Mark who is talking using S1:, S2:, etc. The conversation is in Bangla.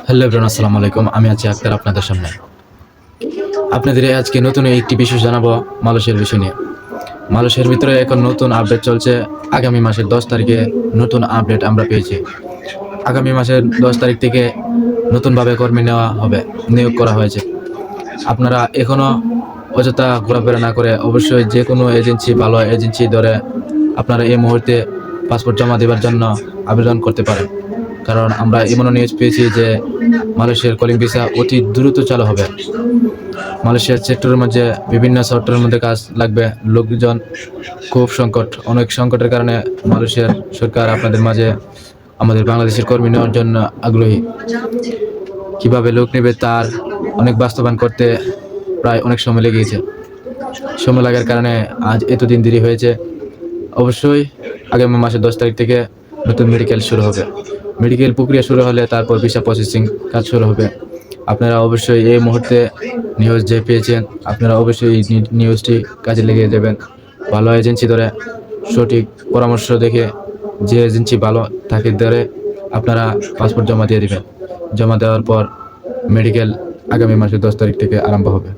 S1: হ্যালো এভরিওয়ান, আসসালামু আলাইকুম। আমি আছি আক্তার আপনাদের সামনে। আপনাদের আজকে নতুন একটি বিষয় জানাবো মালয়েশিয়ার বিষয় নিয়ে। মালয়েশিয়ার ভিতরে এখন নতুন আপডেট চলছে। আগামী মাসের 10 তারিখে নতুন আপডেট আমরা পেয়েছি। আগামী মাসের 10 তারিখ থেকে নতুনভাবে কর্মী নেওয়া হবে, নিয়োগ করা হয়েছে। আপনারা এখনো অযথা ঘোরাফেরা না করে অবশ্যই যে কোনো এজেন্সি, ভালো এজেন্সি ধরে আপনারা এই মুহূর্তে পাসপোর্ট জমা দেওয়ার জন্য আবেদন করতে পারেন। কারণ আমরা এমনও নিউজ পেয়েছি যে মালয়েশিয়ার কলিং ভিসা অতি দ্রুত চালু হবে। মালয়েশিয়ার সেক্টরের মধ্যে বিভিন্ন সফটওয়্যারের মধ্যে কাজ লাগবে, লোকজন খুব সংকট, অনেক সংকটের কারণে মালয়েশিয়ার সরকার আপনাদের মাঝে আমাদের বাংলাদেশের কর্মী নেওয়ার জন্য আগ্রহী। কিভাবে লোক নেবে তার অনেক বাস্তবায়ন করতে প্রায় অনেক সময় লেগেছে। সময় লাগার কারণে আজ এতদিন দেরি হয়েছে। অবশ্যই আগামী মাসের 10 তারিখ থেকে নতুন মেডিকেল শুরু হবে। মেডিকেল প্রক্রিয়া শুরু হলে তারপর ভিসা প্রসেসিং কাজ শুরু হবে। আপনারা অবশ্যই এই মুহূর্তে নিউজ যে পেয়েছেন, আপনারা অবশ্যই এই নিউজটি কাজে লেগে যাবেন। ভালো এজেন্সি ধরে সঠিক পরামর্শ দেখে যে এজেন্সি ভালো তাকে ধরে আপনারা পাসপোর্ট জমা দিয়ে দিবেন। জমা দেওয়ার পর মেডিকেল আগামী মাসের 10 তারিখ থেকে আরম্ভ হবে।